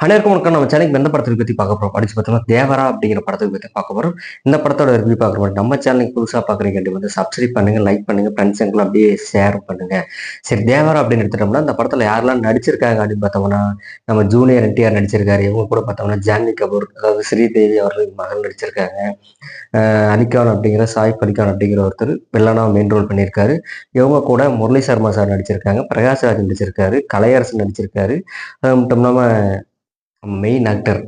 அனைவருக்கும் வணக்கம். நம்ம சேனலுக்கு எந்த படத்தை பத்தி பார்க்க போறோம் படிச்சு பார்த்தோம்னா தேவரா அப்படிங்கிற படத்தை பத்தி பார்க்க போறோம். இந்த படத்தோட ரிவ்யூ பார்க்க போறோம். நம்ம சேனலுக்கு புதுசா பார்க்குறீங்க வந்து சப்ஸ்கிரைப் பண்ணுங்க, லைக் பண்ணுங்க, ஃப்ரெண்ட்ஸுங்களும் அப்படியே ஷேர் பண்ணுங்க. சரி, தேவரா அப்படின்னு எடுத்துட்டோம்னா இந்த படத்துல யாரெல்லாம் நடிச்சிருக்காங்க அப்படின்னு பார்த்தோம்னா நம்ம ஜூனியர் என்டிஆர் நடிச்சிருக்காரு. இவங்க கூட பார்த்தோம்னா ஜான்வி கபூர், அதாவது ஸ்ரீதேவி அவர்கள் மகள் நடிச்சிருக்காங்க. அலிகான் அப்படிங்கிற சாயிப் அலிகான் அப்படிங்கிற ஒருத்தர் வில்லனா மெயின் ரோல் பண்ணியிருக்காரு. இவங்க கூட முரளி சர்மா சார் நடிச்சிருக்காங்க, பிரகாஷ்ராஜ் நடிச்சிருக்காரு, கலையரசன் நடிச்சிருக்காரு. அது மட்டும் இல்லாம மெயின் ஆக்டர்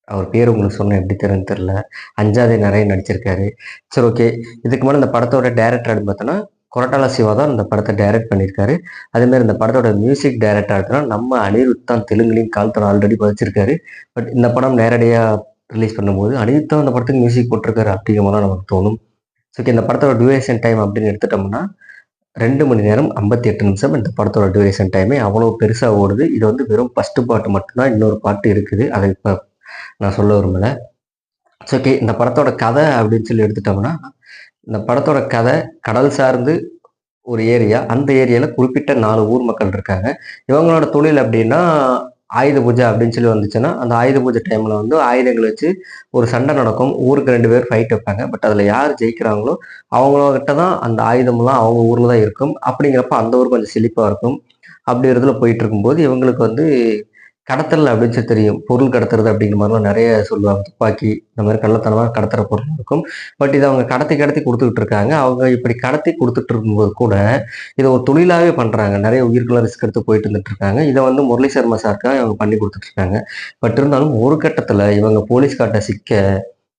அவர் பேர் உங்களுக்கு சொன்ன எப்படி தெரியும்னு தெரியல. அஞ்சாதே நிறைய நடிச்சிருக்காரு. சரி, ஓகே. இதுக்கு மேலே இந்த படத்தோட டைரக்டர் அப்படின்னு பார்த்தோன்னா கொரட்டாலா சிவா தான் இந்த படத்தை டைரக்ட் பண்ணியிருக்காரு. அதேமாதிரி இந்த படத்தோட மியூசிக் டைரக்டர் எடுத்தோன்னா நம்ம அனிருத் தான் தெலுங்குலையும் கால்தடம் ஆல்ரெடி பதிச்சிருக்காரு. பட் இந்த படம் நேரடியாக ரிலீஸ் பண்ணும்போது அனிருத் தான் அந்த படத்துக்கு மியூசிக் போட்டிருக்காரு அப்படிங்கிற மாதிரி நமக்கு தோணும். ஓகே, இந்த படத்தோட டியூரேஷன் டைம் அப்படின்னு எடுத்துட்டோம்னா 2 மணி நேரம் 58 நிமிஷம் இந்த படத்தோட டியூரேஷன் டைமே. அவ்வளோ பெருசாக ஓடுது. இது வந்து வெறும் ஃபர்ஸ்ட் பாட்டு மட்டும்தான், இன்னொரு பாட்டு இருக்குது, அதை இப்போ நான் சொல்ல விரும்பலை. ஓகே, இந்த படத்தோட கதை அப்படின்னு சொல்லி எடுத்துட்டோம்னா இந்த படத்தோட கதை கடல் சார்ந்து ஒரு ஏரியா. அந்த ஏரியாவில் குறிப்பிட்ட 4 ஊர் மக்கள் இருக்காங்க. இவங்களோட தொழில் அப்படின்னா ஆயுத பூஜை அப்படின்னு சொல்லி வந்துச்சுன்னா அந்த ஆயுத பூஜை டைமில் வந்து ஆயுதங்கள் வச்சு ஒரு சண்டை நடக்கும். ஊருக்கு 2 பேர் ஃபைட் வைப்பாங்க. பட் அதில் யார் ஜெயிக்கிறாங்களோ அவங்கக்கிட்ட தான் அந்த ஆயுதம்லாம் அவங்க ஊரில் தான் இருக்கும். அப்படிங்கிறப்ப அந்த ஊர் கொஞ்சம் செழிப்பாக இருக்கும். அப்படி இடத்துல போயிட்டு இருக்கும்போது இவங்களுக்கு வந்து கடத்தல் அப்படின்னு சொல்லி தெரியும். பொருள் கடத்துறது அப்படிங்கிற மாதிரிலாம் நிறைய சொல்லுவாங்க. துப்பாக்கி இந்த மாதிரி கள்ளத்தனமாக கடத்துற பொருள் இருக்கும். பட் இதை அவங்க கடத்தி கடத்தி கொடுத்துக்கிட்டு இருக்காங்க. அவங்க இப்படி கடத்தி கொடுத்துட்டு இருக்கும்போது கூட இதை ஒரு தொழிலாகவே பண்ணுறாங்க. நிறைய உயிர்களை ரிஸ்க் எடுத்து போயிட்டு வந்துட்டு இருக்காங்க. இதை வந்து முரளி சர்மா சாருக்காக இவங்க பண்ணி கொடுத்துட்டு இருக்காங்க. பட் இருந்தாலும் ஒரு கட்டத்தில் இவங்க போலீஸ்கார்ட்ட சிக்க,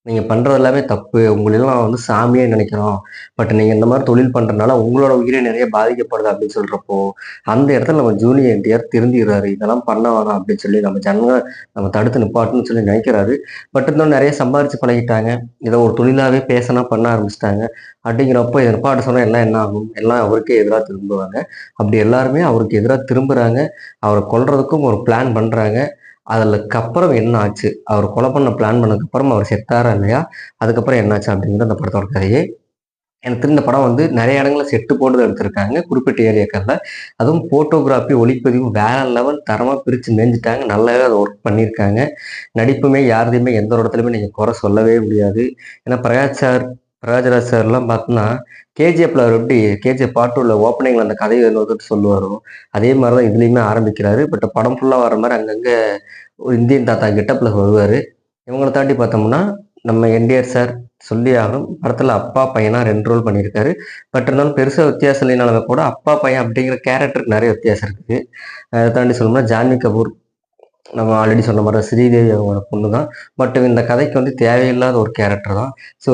நீங்கள் பண்ணுறது எல்லாமே தப்பு, உங்களெல்லாம் வந்து சாமியே நினைக்கிறோம், பட் நீங்கள் இந்த மாதிரி தொழில் பண்ணுறதுனால உங்களோட உயிரை நிறைய பாதிக்கப்படுது அப்படின்னு சொல்கிறப்போ அந்த இடத்துல நம்ம ஜூனியர் என்டிஆர் திருந்திடுறாரு. இதெல்லாம் பண்ண வேணாம் அப்படின்னு சொல்லி நம்ம ஜனங்க நம்ம தடுத்து நிப்பாட்டுன்னு சொல்லி நினைக்கிறாரு. பட் இருந்தாலும் நிறைய சம்பாரிச்சு பழகிட்டாங்க. இதை ஒரு தொழிலாகவே பேசினா பண்ண ஆரம்பிச்சிட்டாங்க. அப்படிங்கிறப்போ இதை நிப்பாட்ட சொன்னால் எல்லாம் என்ன ஆகும்? எல்லாம் அவருக்கே எதிராக திரும்புவாங்க. அப்படி எல்லாருமே அவருக்கு எதிராக திரும்புகிறாங்க. அவரை கொல்றதுக்கும் ஒரு பிளான் பண்ணுறாங்க. அதுக்கப்புறம் என்ன ஆச்சு, அவர் கொலை பண்ண பிளான் பண்ணதுக்கப்புறம் அவர் செத்தாரா இல்லையா, அதுக்கப்புறம் என்னாச்சு அப்படிங்கிறது அந்த படத்தோட கதையே. எனக்கு தெரிஞ்ச படம் வந்து நிறைய இடங்கள்ல செட்டு போட்டு எடுத்திருக்காங்க, குறிப்பிட்ட ஏரியாக்கள்ல. அதுவும் போட்டோகிராஃபி, ஒளிப்பதிவு வேற லெவல் தரமா பிரிச்சு மேய்ஞ்சிட்டாங்க. நல்லாவே அதை ஒர்க் பண்ணியிருக்காங்க. நடிப்புமே யாருதையுமே எந்த ஒரு இடத்துலையுமே நீங்கள் குறை சொல்லவே முடியாது. ஏன்னா பிரகாஷ்ராஜ் சார்லாம் பார்த்தோன்னா கேஜிஎஃப்ல அவர் எப்படி கேஜிஎஃப் பார்ட் 2ல ஓப்பனிங்ல அந்த கதையை வந்துட்டு சொல்லுவாரோ அதே மாதிரி தான் இதுலேயுமே ஆரம்பிக்கிறாரு. பட் படம் ஃபுல்லாக வர மாதிரி அங்கங்கே ஒரு இந்தியன் தாத்தா கெட்டப்பில் வருவார். இவங்களை தாண்டி பார்த்தோம்னா நம்ம என்டிஆர் சார் சொல்லி ஆகணும். படத்தில் அப்பா பையனா 2 ரோல் பண்ணியிருக்காரு. பட் இருந்தாலும் பெருசாக வித்தியாசம் இல்லைனாலுமே கூட அப்பா பையன் அப்படிங்கிற கேரக்டருக்கு நிறைய வித்தியாசம் இருக்குது. அதை தாண்டி சொல்லணும்னா ஜான்வி கபூர் நம்ம ஆல்ரெடி சொன்ன மாதிரி ஸ்ரீதேவி அவங்களோட பொண்ணு தான். பட் இந்த கதைக்கு வந்து தேவையில்லாத ஒரு கேரக்டர் தான். ஸோ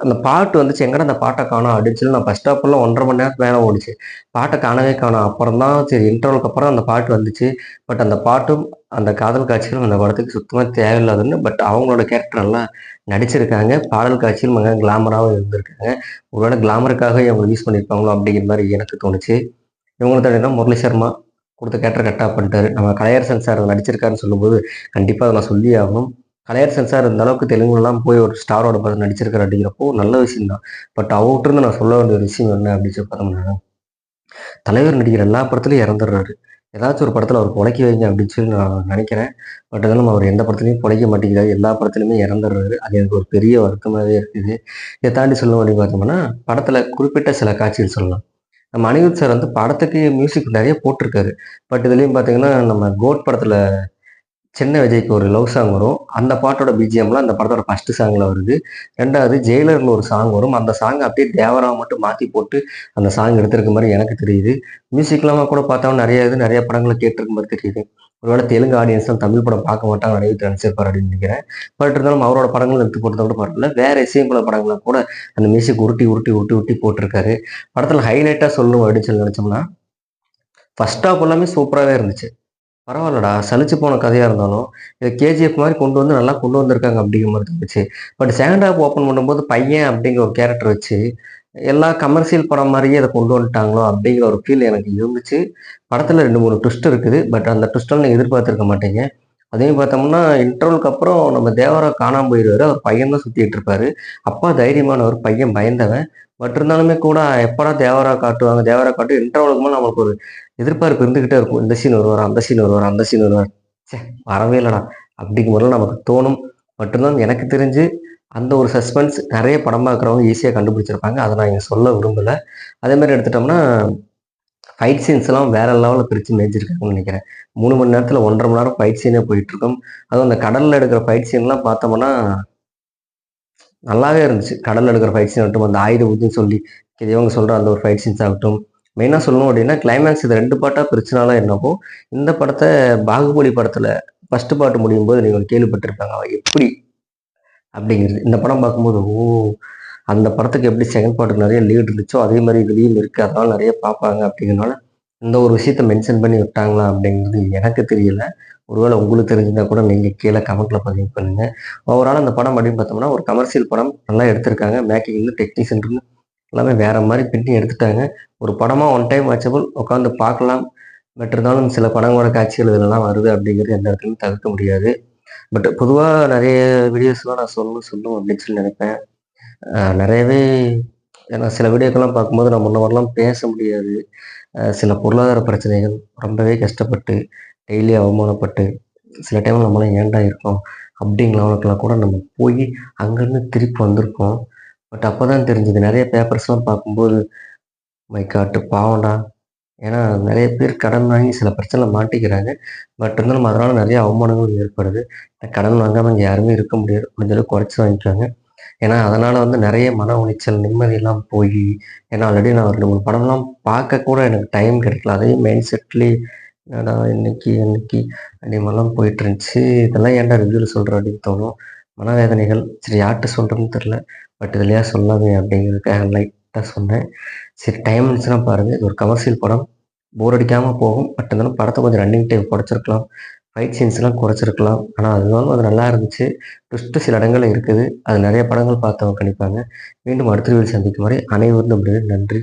அந்த பாட்டு வந்துச்சு, எங்கடா அந்த பாட்டை காணோம் அப்படின்னு சொல்லி நான் ஃபர்ஸ்ட் ஹாஃப்லாம் 1.5 மணி நேரத்துக்கு மேலே ஓடிச்சு. பாட்டை காணவே காணோம். அப்புறம் தான் சரி இன்டர்வலுக்கு அப்புறம் அந்த பாட்டு வந்துச்சு. பட் அந்த பாட்டும் அந்த காதல் காட்சிகளும் அந்த படத்துக்கு சுத்தமாக தேவையில்லாதுன்னு. பட் அவங்களோட கேரக்டர் நல்லா நடிச்சிருக்காங்க. பாடல் காட்சியும் மிக கிளாமராகவும் இருந்திருக்காங்க. ஒருவேளை கிளாமருக்காக இவங்க யூஸ் பண்ணியிருப்பாங்களோ அப்படிங்கிற மாதிரி எனக்கு தோணுச்சு. இவங்களை தனியாக முரளி சர்மா கொடுத்த கேரக்டர் கரெக்டாக பண்ணிட்டாரு. நம்ம கலையரசன் சார் நடிச்சிருக்காருன்னு சொல்லும்போது கண்டிப்பாக அதை நான் சொல்லி ஆகணும். கலையரசன் சார் இந்த அளவுக்கு தெலுங்குலாம் போய் ஒரு ஸ்டாரோட பார்த்து நடிச்சிருக்காரு அப்படிங்கிறப்போ நல்ல விஷயம் தான். பட் அவர்கிட்ட இருந்து நான் சொல்ல வேண்டிய ஒரு விஷயம் என்ன அப்படின்னு சொல்லி பார்த்தோம்னா தலைவர் நடிக்கிற எல்லா படத்துலையும் இறந்துடுறாரு. ஏதாச்சும் ஒரு படத்தில் அவர் பொழைக்க வைங்க அப்படின்னு சொல்லி நான் நினைக்கிறேன். பட் அதெல்லாம் அவர் எந்த படத்துலையும் பொழைக்க மாட்டேங்கிறாரு. எல்லா படத்துலையுமே இறந்துடுறாரு. அது எனக்கு ஒரு பெரிய வருத்தமாகவே இருக்குது. இதை தாண்டி சொல்லணும் அப்படின்னு பார்த்தோம்னா படத்தில் குறிப்பிட்ட சில காட்சிகள் சொல்லலாம். நம்ம அனிருத் சார் வந்து படத்துக்கு மியூசிக் நிறைய போட்டிருக்காரு. பட் இதுலேயும் பார்த்தீங்கன்னா நம்ம கோட் படத்தில் சின்ன விஜய்க்கு ஒரு லவ் சாங் வரும். அந்த பாட்டோட பிஜிஎம்லாம் அந்த படத்தோட ஃபர்ஸ்ட் சாங்ல வருது. 2வது ஜெயிலர்ல ஒரு சாங் வரும். அந்த சாங் அப்படியே தேவரா மட்டும் மாற்றி போட்டு அந்த சாங் எடுத்திருக்க மாதிரி எனக்கு தெரியுது. மியூசிக்லாம் கூட பார்த்தா நிறைய படங்களை கேட்டிருக்க மாதிரி தெரியுது. ஒருவேளை தெலுங்கு ஆடியன்ஸ் தான் தமிழ் படம் பார்க்க மாட்டாங்க நிறைய நினைச்சிருப்பாரு அப்படின்னு நினைக்கிறேன். பட் இருந்தாலும் அவரோட படங்கள் எடுத்து போட்டதை கூட பரவாயில்ல. வேற இசையமைப்பாளர் படங்களை கூட அந்த மியூசிக் உருட்டி உருட்டி உருட்டி உருட்டி போட்டிருக்காரு. படத்தில் ஹைலைட்டாக சொல்லணும் அப்படின்னு சொல்லி நினைச்சோம்னா ஃபர்ஸ்ட் ஹாஃப் எல்லாமே சூப்பராகவே இருந்துச்சு. பரவாயில்லடா, சலிச்சு போன கதையா இருந்தாலும் இதை கேஜிஎஃப் மாதிரி கொண்டு வந்து நல்லா கொண்டு வந்திருக்காங்க அப்படிங்கிற மாதிரி இருந்துச்சு. பட் செகண்ட் ஹாஃப் ஓப்பன் பண்ணும்போது பையன் அப்படிங்கிற ஒரு கேரக்டர் வச்சு எல்லா கமர்ஷியல் படம் மாதிரியே அதை கொண்டு வந்துட்டாங்களோ அப்படிங்கிற ஒரு ஃபீல் எனக்கு இருந்துச்சு. படத்தில் 2-3 ட்விஸ்ட் இருக்குது. பட் அந்த ட்விஸ்டெல்லாம் நீங்கள் எதிர்பார்த்துருக்க மாட்டீங்க. அதையும் பார்த்தோம்னா இன்டர்வலுக்கு அப்புறம் நம்ம தேவரா காணாமல் போயிடுவாரு. அவர் பையன் தான் சுற்றிட்டு இருப்பாரு. அப்பா தைரியமானவர், பையன் பயந்தவன். பட் இருந்தாலுமே கூட எப்படா தேவரா காட்டுவாங்க, தேவரா காட்டு இன்டர்வலுக்கு மேலே நம்மளுக்கு ஒரு எதிர்பார்ப்பு இருந்துகிட்டே இருக்கும். இந்த சீன் வருவார், அந்த சீன் வருவார், அந்த சீன் வருவார். ச்சே, வரவே இல்லடா அப்படிங்கும் போது நமக்கு தோணும். மட்டும்தான் எனக்கு தெரிஞ்சு அந்த ஒரு சஸ்பென்ஸ் நிறைய படம் பார்க்குறவங்க ஈஸியாக கண்டுபிடிச்சிருப்பாங்க. அதை நான் இங்கே சொல்ல விரும்பலை. அதே மாதிரி எடுத்துட்டோம்னா ஃபைட் சீன்ஸ்லாம் வேற லெவலில் பிரித்து மேய்ச்சிருக்காங்கன்னு நினைக்கிறேன். 3 மணி நேரத்தில் 1.5 மணி நேரம் ஃபைட் சீனே போயிட்டுருக்கும். அதுவும் அந்த கடலில் எடுக்கிற ஃபைட் சீன்லாம் பார்த்தோம்னா நல்லாவே இருந்துச்சு. கடல்ல எடுக்கிற ஃபைட் சீன் ஆகட்டும், அந்த ஆயுத பூஜைன்னு சொல்லி இவங்க சொல்ற அந்த ஒரு ஃபைட் சீன்ஸ் ஆகட்டும். மெயினா சொல்லணும் அப்படின்னா, கிளைமேக்ஸ் இது 2 பார்ட்டா பிரிச்சனால என்னவோ, இந்த படத்த பாகுபலி படத்துல ஃபர்ஸ்ட் பார்ட் முடியும்போது நீங்க கேள்விப்பட்டிருப்பாங்க. அவ எப்படி அப்படிங்கிறது. இந்த படம் பார்க்கும்போது, ஓ! அந்த படத்துக்கு எப்படி செகண்ட் பார்ட்டுக்கு நெறைய லீட் இருந்துச்சோ, அதே மாரி இதுலயும் இருக்கு. அதனால நெறைய பார்ப்பாங்க அப்படிங்கிறனால, இந்த ஒரு விஷயத்த மென்ஷன் பண்ணி விட்டாங்களா அப்படிங்கிறது எனக்கு தெரியல. ஒருவேளை உங்களுக்கு தெரிஞ்சிருந்தா கூட நீங்க கீழ கமெண்ட்ல பதிவு பண்ணுங்க. ஓவரால் அந்த படம் அப்படின்னு பார்த்தோம்னா, ஒரு கமர்ஷியல் படம். நல்லா எடுத்திருக்காங்க. மேக்கிங்ல, டெக்னீஷியன் எல்லாமே வேற மாரி பின்னி எடுத்துட்டாங்க. ஒரு படமா ஒன் டைம் வாட்சபிள் உட்காந்து பார்க்கலாம். பட் இருந்தாலும் சில படங்களோட காட்சிகள் இதெல்லாம் வருது அப்படிங்கிறது எந்த இடத்துலயும் தவிர்க்க முடியாது. பட் பொதுவா நெறைய வீடியோஸ்லாம் நான் சொல்லணும் சொல்லணும் அப்படின்னு சொல்லி நினைப்பேன். நெறையவே ஏன்னா சில வீடியோக்கெல்லாம் பார்க்கும்போது நான் முன்ன மாரிலாம் பேச முடியாது. சில பொருளாதார பிரச்சனைகள், ரொம்பவே கஷ்டப்பட்டு, டெய்லி அவமானப்பட்டு, சில டைம்ல நம்மலாம் ஏன்டா இருக்கோம்? அப்படிங்கிற லெவலுக்குலாம் கூட நம்ம போயி அங்கருந்து திருப்பி வந்திருக்கோம். பட் அப்பதான் தெரிஞ்சது. நெறைய பேப்பர்ஸ்லாம் பார்க்கும்போது, மை காட் பாவம்டா! ஏன்னா நெறைய பேர் கடன் வாங்கி சில பிரச்சனைல மாட்டிக்கிறாங்க. பட் இருந்தாலும் அதனால நெறைய அவமானங்கள் ஏற்படுது. கடன் வாங்காம இங்க யாருமே இருக்க முடியாது. முடிஞ்ச அளவுக்கு குறைச்சு வாங்கிக்கோங்க. ஏன்னா அதனால வந்து நெறைய மன உளைச்சல், நிம்மதியெல்லாம் போயி ஏன்னா ஆல்ரெடி நான் 2, 3 படம்லாம் பார்க்க கூட எனக்கு டைம் கிடைக்கல. அதே மைண்ட் செட்லயே என்னடா இன்னைக்கு என்னைக்கு அதே மாரிலாம் போயிட்டு இருந்துச்சு. இதெல்லாம் ஏன்டா ரிவ்யூல சொல்ற அப்படின்னு தோணும். மனவேதனைகள் சரி யார்ட்ட சொல்றதுன்னு தெரியல. பட் இதுலயா சொல்லாமே அப்படிங்கிறதுக்காக லைட்டா சொன்னேன். சரி டைம் இருந்துச்சுன்னா பாருங்க. இது ஒரு கமர்ஷியல் படம். போர் அடிக்காம போகும். பட் இருந்தாலும் படத்த கொஞ்சம் ரன்னிங் டைம் குறைச்சிருக்கலாம். ஃபைட் சீன்ஸ்லாம் குறைச்சிருக்கலாம். ஆனா இருந்தாலும் அது நல்லா இருந்துச்சு. ட்விஸ்ட்டு சில இடங்கள்ல இருக்குது. அது நெறைய படங்கள் பார்த்தவங்க கணிப்பாங்க. மீண்டும் அடுத்த வீடியோவில் சந்திக்கும் வரை அனைவரும் நன்றி.